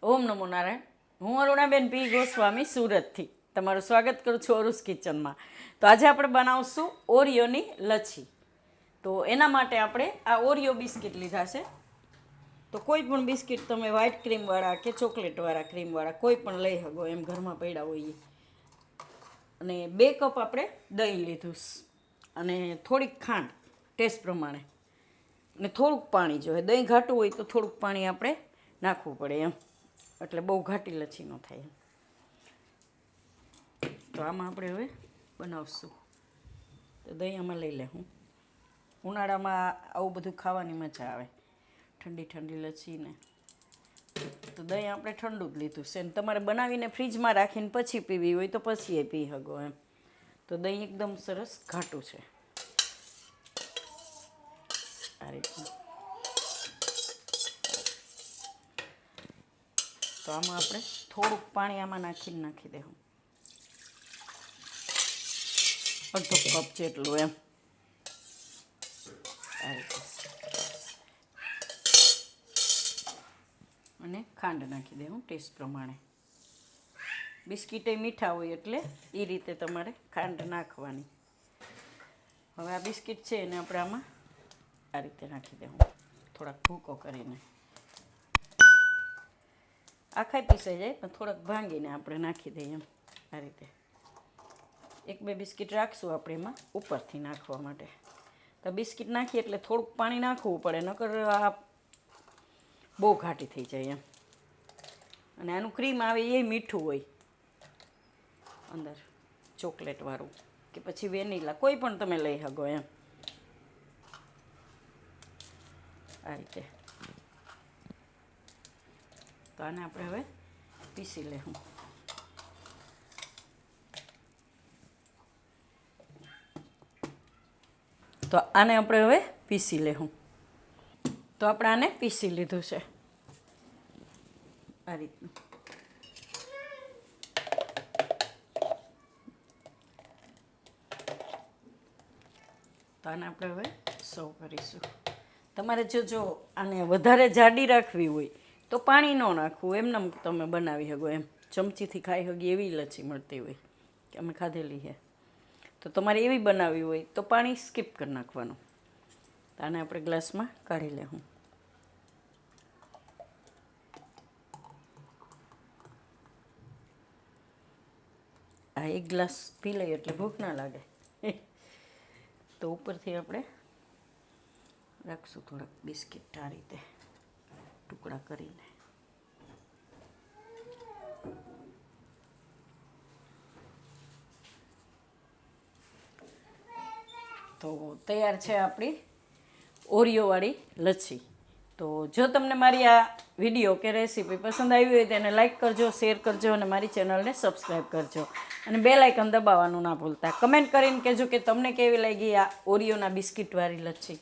ઓમ નમો નારાયણ. હું અરુણાબેન પી ગોસ્વામી સુરતથી તમારું સ્વાગત કરું છું અરુસ કિચનમાં. તો આજે આપણે બનાવશું ઓરિયોની લચ્છી. તો એના માટે આપણે આ ઓરિયો બિસ્કિટ લીધા છે. તો કોઈ પણ બિસ્કિટ તમે વ્હાઈટ ક્રીમવાળા કે ચોકલેટવાળા ક્રીમવાળા કોઈ પણ લઈ શકો એમ ઘરમાં પડ્યા હોય. અને 2 કપ આપણે દહીં લીધું અને થોડીક ખાંડ ટેસ્ટ પ્રમાણે અને થોડુંક પાણી જોઈએ. દહીં ઘાટું હોય તો થોડુંક પાણી આપણે નાખવું પડે એમ, એટલે બહુ ઘાટી લચ્છી ન થાય. તો આમાં આપણે હવે બનાવશું. તો દહીં આમાં લઈ લે. ઉનાળામાં આવું બધું ખાવાની મજા આવે, ઠંડી ઠંડી લચ્છીને. તો દહીં આપણે ઠંડુ જ લીધું છે ને તમારે બનાવીને ફ્રીજમાં રાખીને પછી પીવી હોય તો પછી એ પી શકો એમ. તો દહીં એકદમ સરસ ઘાટું છે આ રીતનું. તો આમાં આપણે થોડુંક પાણી આમાં નાખી દેવું, અડધો કપ જેટલું એમ. આ રીતે અને ખાંડ નાખી દેવું ટેસ્ટ પ્રમાણે. બિસ્કિટે મીઠા હોય એટલે એ રીતે તમારે ખાંડ નાખવાની. હવે આ બિસ્કિટ છે એને આપણે આમાં આ રીતે નાખી દેવું, થોડાક ભૂકો કરીને. આખાય પીસાઈ જાય પણ થોડાક ભાંગીને આપણે નાખી દઈએ એમ. આ રીતે 1-2 બિસ્કિટ રાખશું આપણે એમાં ઉપરથી નાખવા માટે. તો બિસ્કિટ નાખીએ એટલે થોડુંક પાણી નાખવું પડે, નકર આ બહુ ઘાટી થઈ જાય એમ. અને આનું ક્રીમ આવે એ મીઠું હોય અંદર, ચોકલેટવાળું કે પછી વેનીલા કોઈ પણ તમે લઈ શકો એમ. આ રીતે. તો આને આપણે હવે પીસી લેવું. તો આને આપણે હવે પીસી લેવું. તો આપણે આને પીસી લીધું છે આ રીતનું. તો આને આપણે હવે સર્વ કરીશું. તમારે જો આને વધારે જાડી રાખવી હોય તો પાણી ન નાખવું, એમને તમે બનાવી શકો એમ. ચમચીથી ખાઈ શકી એવી લચ્છી મળતી હોય કે અમે ખાધેલી છે. તો તમારે એવી બનાવવી હોય તો પાણી સ્કીપ કરી નાખવાનું. તો આને આપણે ગ્લાસમાં કાઢી લેવું. આ 1 ગ્લાસ પી લઈએ એટલે ભૂખ ના લાગે. તો ઉપરથી આપણે રાખશું થોડાક બિસ્કિટ આ રીતે ટુકડા કરીને. તો તૈયાર છે આપણી ઓરિયોવાળી લચ્છી. તો જો તમને મારી આ વિડીયો કે રેસીપી પસંદ આવી હોય તો એને લાઇક કરજો, શેર કરજો અને મારી ચેનલને સબસ્ક્રાઈબ કરજો. અને બેલ આઇકન દબાવવાનું ના ભૂલતા. કમેન્ટ કરીને કહેજો કે તમને કેવી લાગી આ ઓરિયોના બિસ્કિટવાળી લચ્છી.